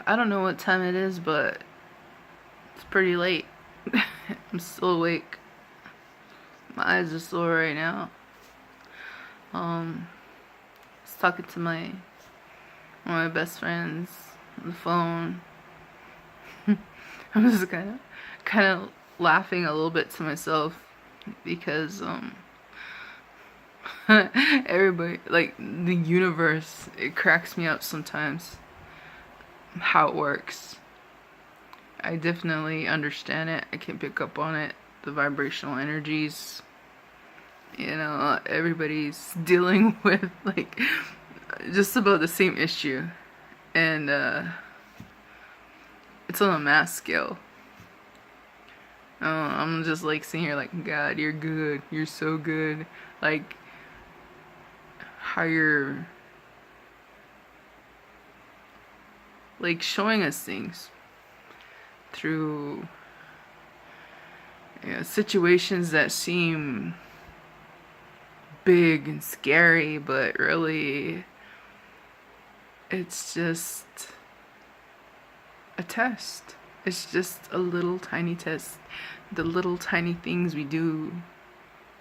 I don't know what time it is, but it's pretty late. I'm still awake. My eyes are sore right now. I was talking to one of my best friends on the phone. I'm just kind of laughing a little bit to myself because everybody, like the universe, it cracks me up sometimes how it works. I definitely understand it. I can pick up on it. The vibrational energies. Everybody's dealing with like just about the same issue. And it's on a mass scale. I'm just like sitting here like, God, you're good. You're so good. Like, how you're like showing us things through situations that seem big and scary, but really it's just a test. It's just a little tiny test. The little tiny things we do,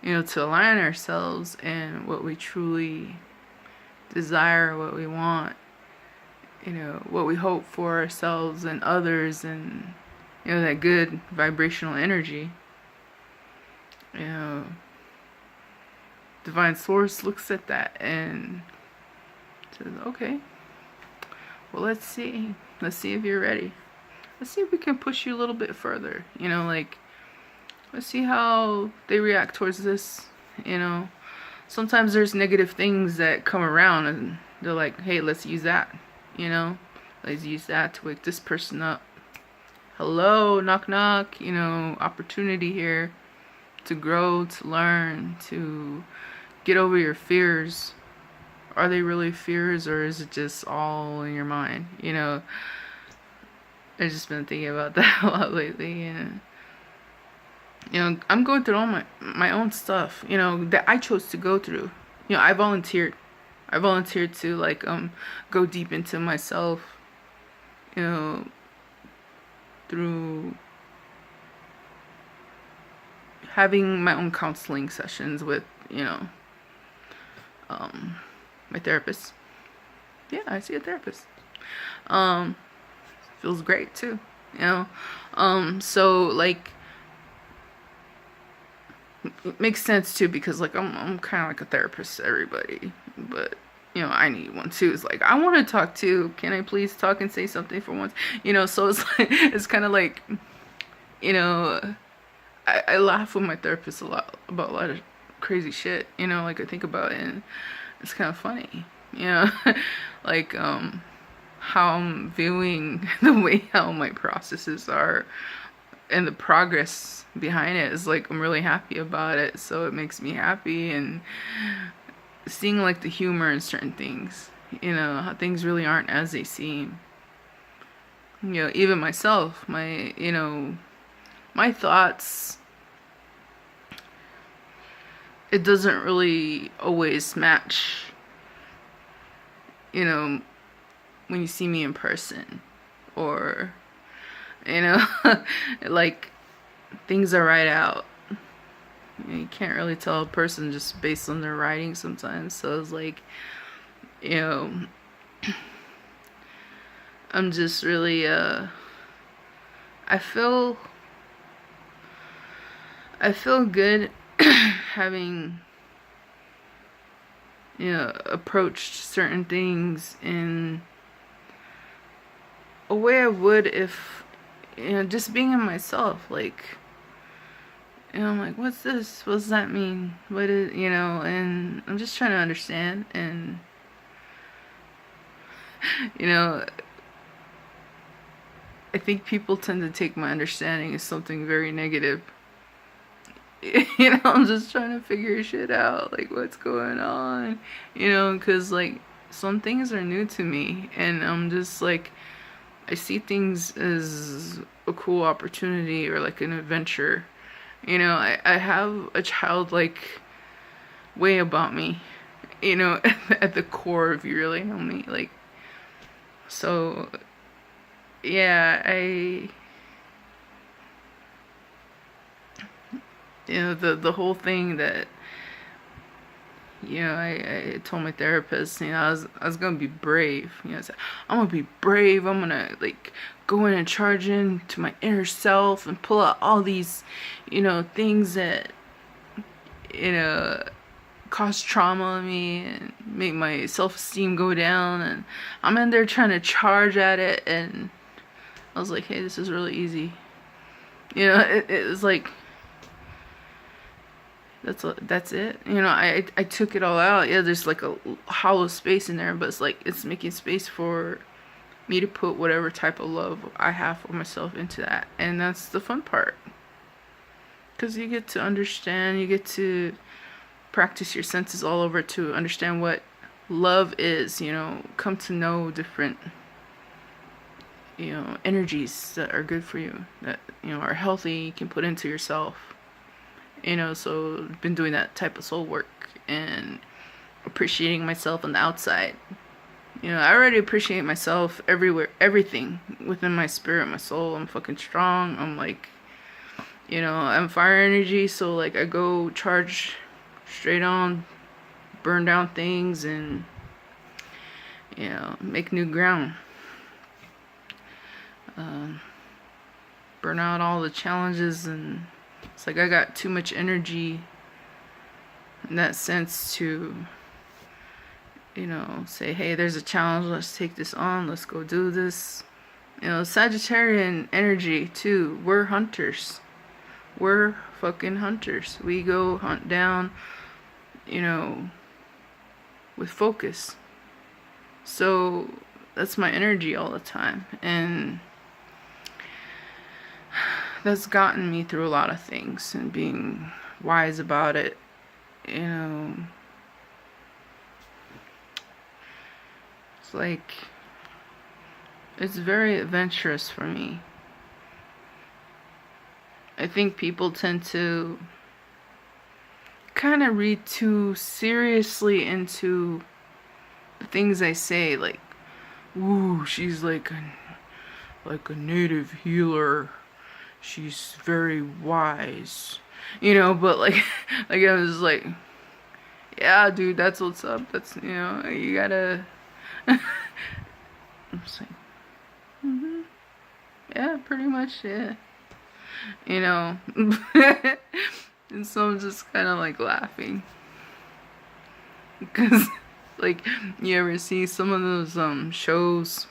to align ourselves and what we truly desire, what we want, what we hope for ourselves and others, and that good vibrational energy. Divine Source looks at that and says, okay, well, let's see if you're ready. Let's see if we can push you a little bit further. Let's see how they react towards this. Sometimes there's negative things that come around and they're like, hey, let's use that. Let's use that to wake this person up. Hello, knock knock. Opportunity here to grow, to learn, to get over your fears. Are they really fears, or is it just all in your mind? I've just been thinking about that a lot lately. And I'm going through all my own stuff, that I chose to go through. I volunteered to like go deep into myself, through having my own counseling sessions with my therapist. Yeah, I see a therapist. Feels great too, so like it makes sense too, because like I'm kind of like a therapist to everybody, but I need one too. It's like, I want to talk too. Can I please talk and say something for once? So it's like, it's kind of like, I laugh with my therapist a lot about a lot of crazy shit, like I think about it, and it's kind of funny, like how I'm viewing the way how my processes are and the progress behind it is like, I'm really happy about it, so it makes me happy. And seeing like the humor in certain things, how things really aren't as they seem. Even myself, my thoughts, it doesn't really always match, when you see me in person, or like things are right out. You can't really tell a person just based on their writing sometimes. So it's like, I'm just really I feel good having approached certain things in a way I would if just being in myself, like I'm like, what's this? What does that mean? What is, and I'm just trying to understand. And I think people tend to take my understanding as something very negative. I'm just trying to figure shit out, like what's going on, because like some things are new to me, and I'm just like, I see things as a cool opportunity or like an adventure. I have a childlike way about me, at the core, if you really know me. Like, so yeah, the whole thing that, I told my therapist, I was gonna be brave. I said, I'm gonna be brave. I'm gonna like go in and charge into my inner self and pull out all these, things that, you know, cause trauma on me and make my self-esteem go down. And I'm in there trying to charge at it, and I was like, hey, this is really easy. It was like, that's it. I took it all out. Yeah, there's like a hollow space in there, but it's like it's making space for me to put whatever type of love I have for myself into that. And that's the fun part. Because you get to understand, you get to practice your senses all over to understand what love is, come to know different, energies that are good for you, that, are healthy, you can put into yourself. So I've been doing that type of soul work and appreciating myself on the outside. I already appreciate myself everywhere, everything within my spirit, my soul. I'm fucking strong. I'm like, I'm fire energy, so like I go charge straight on, burn down things, and make new ground. Burn out all the challenges, and it's like I got too much energy in that sense to, say, hey, there's a challenge, let's take this on, let's go do this. Sagittarian energy too. We're hunters. We're fucking hunters. We go hunt down, with focus. So that's my energy all the time. And that's gotten me through a lot of things, and being wise about it, it's like, it's very adventurous for me. I think people tend to kind of read too seriously into the things I say, like, ooh, she's like a native healer. She's very wise. But like like I was like, yeah, dude, that's what's up. That's, you gotta I'm just like, yeah, pretty much, yeah. And so I'm just kind of like laughing, because like, you ever see some of those shows,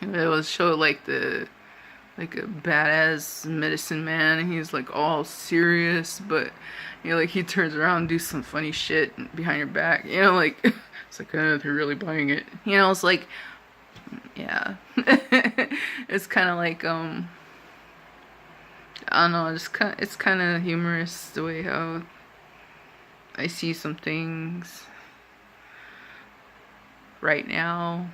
it was show like a badass medicine man, and he's like all serious, but like he turns around and do some funny shit behind your back, like it's like, they're really buying it, it's like, yeah. It's kind of like, I don't know, it's kind of humorous the way how I see some things right now.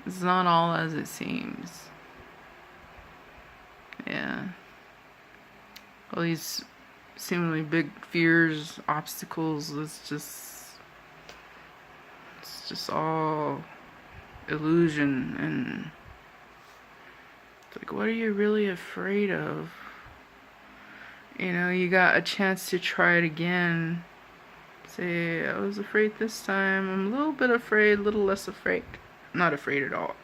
It's not all as it seems. Yeah. All these seemingly big fears, obstacles, it's just all illusion. And it's like, what are you really afraid of? You got a chance to try it again. Say, I was afraid this time. I'm a little bit afraid, a little less afraid. I'm not afraid at all.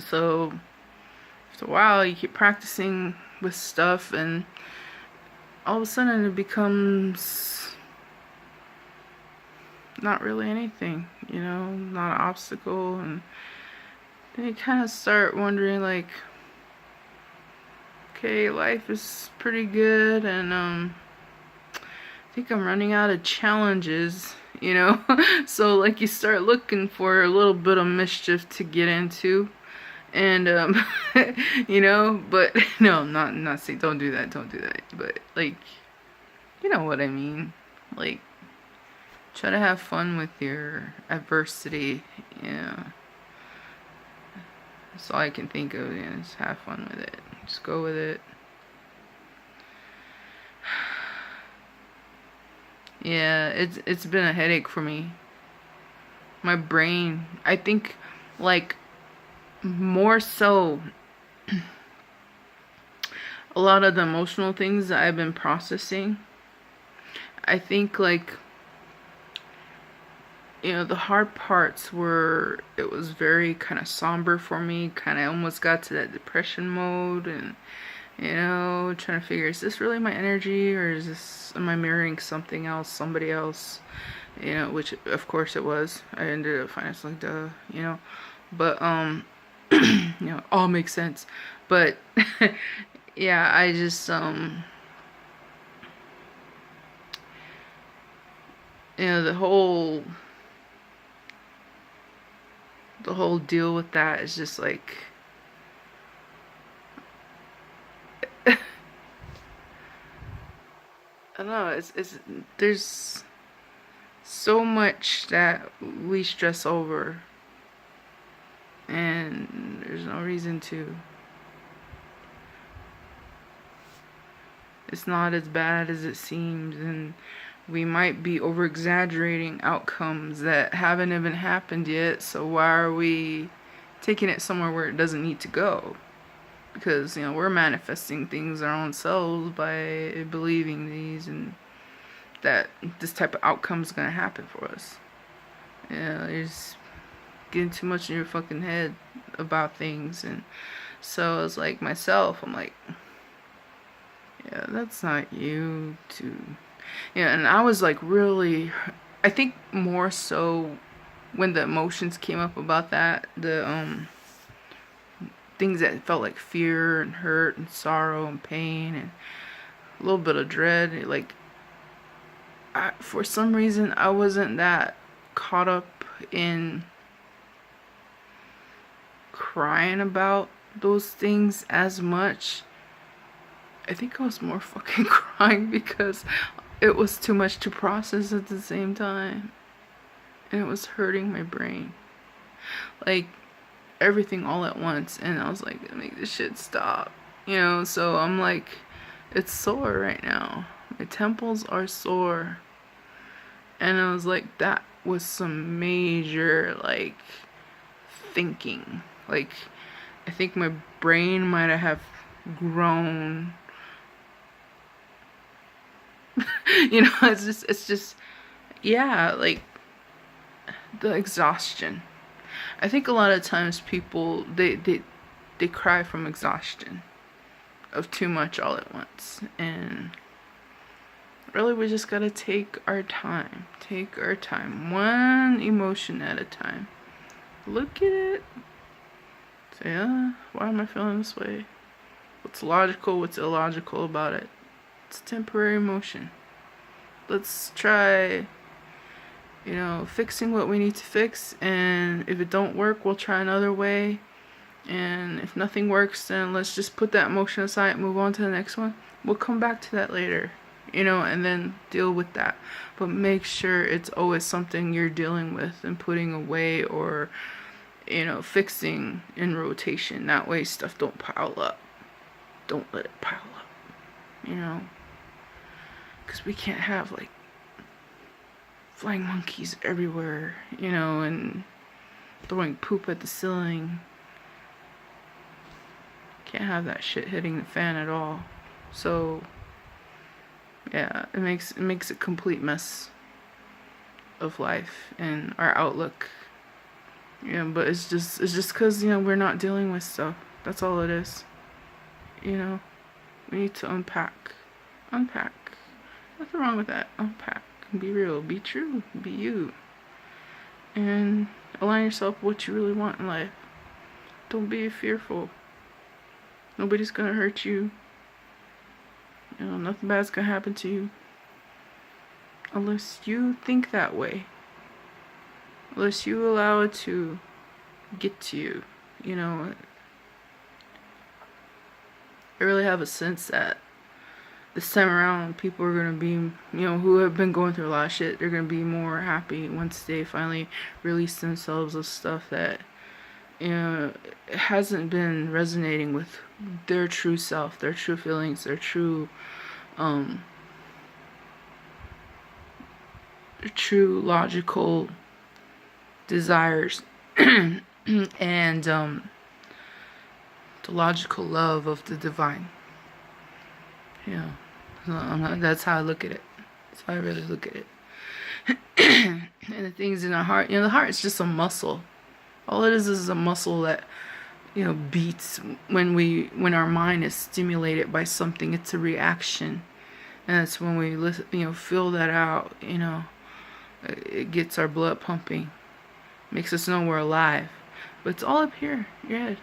So after a while, you keep practicing with stuff, and all of a sudden it becomes not really anything, not an obstacle. And then you kind of start wondering, like, okay, life is pretty good, and I think I'm running out of challenges, so like you start looking for a little bit of mischief to get into. And but no, not saying don't do that, but like, you know what I mean, like, try to have fun with your adversity. That's all I can think of. Just have fun with it, just go with it. Yeah, it's been a headache for me. my brain, I think, like, more so, a lot of the emotional things that I've been processing, I think, like, the hard parts were, it was very kind of somber for me, kind of almost got to that depression mode, and, trying to figure, is this really my energy, or am I mirroring something else, somebody else, which, of course, it was. I ended up finding, it's like, duh, but, all makes sense, but, yeah, I just, the whole deal with that is just like, I don't know, it's there's so much that we stress over, and there's no reason to. It's not as bad as it seems, and we might be over exaggerating outcomes that haven't even happened yet, so why are we taking it somewhere where it doesn't need to go? Because, we're manifesting things our own selves by believing these, and that this type of outcome is going to happen for us. You're just getting too much in your fucking head about things. And so it's like myself, I'm like, yeah, that's not you to... Yeah, and I was like really... I think more so when the emotions came up about that, the things that felt like fear and hurt and sorrow and pain and a little bit of dread, like, for some reason I wasn't that caught up in crying about those things as much. I think I was more fucking crying because it was too much to process at the same time, and it was hurting my brain, like everything all at once. And I was like, make this shit stop, so I'm like, it's sore right now, my temples are sore. And I was like, that was some major, like, thinking. Like, I think my brain might have grown. It's just, yeah, like, the exhaustion. I think a lot of times people, they cry from exhaustion of too much all at once. And really, we just gotta take our time. Take our time. One emotion at a time. Look at it. Say, why am I feeling this way? What's logical, what's illogical about it? It's a temporary emotion. Let's try, fixing what we need to fix. And if it don't work, we'll try another way. And if nothing works, then let's just put that emotion aside and move on to the next one. We'll come back to that later. And then deal with that. But make sure it's always something you're dealing with and putting away, or, fixing in rotation. That way stuff don't pile up. Don't let it pile up, because we can't have, like, flying monkeys everywhere, and throwing poop at the ceiling. Can't have that shit hitting the fan at all. So... yeah, it makes a complete mess of life and our outlook. Yeah, but it's just because, we're not dealing with stuff. That's all it is. We need to unpack. Unpack. Nothing wrong with that. Unpack. Be real. Be true. Be you. And align yourself with what you really want in life. Don't be fearful. Nobody's gonna hurt you. Nothing bad's gonna happen to you. Unless you think that way. Unless you allow it to get to you. I really have a sense that this time around, people are gonna be, who have been going through a lot of shit, they're gonna be more happy once they finally release themselves of stuff that, it hasn't been resonating with their true self, their true feelings, their true logical desires, and the logical love of the divine. Yeah, that's how I look at it. That's how I really look at it. And the things in our heart, the heart is just a muscle. All it is a muscle that, beats when our mind is stimulated by something. It's a reaction, and that's when we listen, feel that out. It gets our blood pumping, makes us know we're alive. But it's all up here, your head.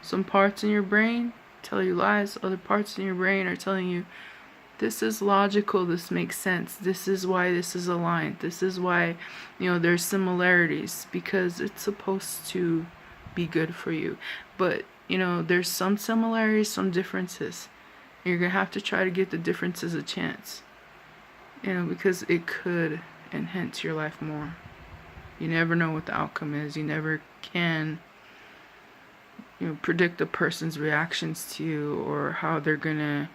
Some parts in your brain tell you lies. Other parts in your brain are telling you, this is logical, this makes sense, this is why this is aligned, this is why, there's similarities, because it's supposed to be good for you. But, there's some similarities, some differences. You're going to have to try to give the differences a chance, because it could enhance your life more. You never know what the outcome is. You never can, predict a person's reactions to you, or how they're going to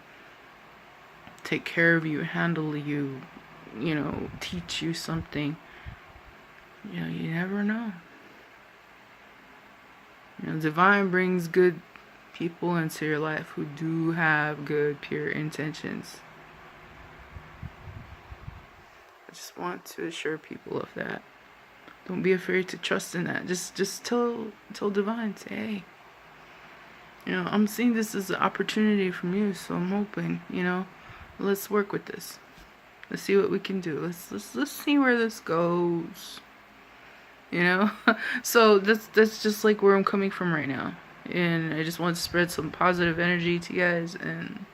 take care of you, handle you, teach you something. You never know. Divine brings good people into your life who do have good, pure intentions. I just want to assure people of that. Don't be afraid to trust in that. Just tell divine, say, hey, I'm seeing this as an opportunity from you, so I'm hoping, let's work with this. Let's see what we can do. Let's see where this goes. So that's just like where I'm coming from right now. And I just want to spread some positive energy to you guys, and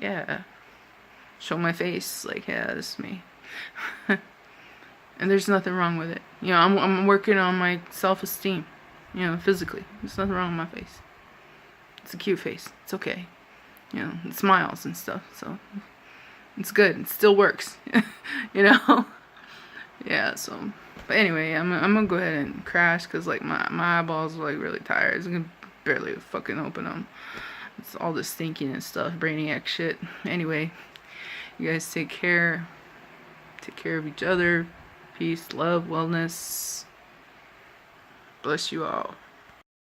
yeah, show my face like, yeah, this is me. And there's nothing wrong with it. I'm working on my self-esteem, physically. There's nothing wrong with my face. It's a cute face. It's okay. It smiles and stuff, so it's good. It still works. Yeah, so, but anyway, I'm gonna go ahead and crash, because like my eyeballs are like really tired. I can barely fucking open them. It's all this thinking and stuff, brainiac shit. Anyway, you guys take care of each other. Peace, love, wellness. Bless you all.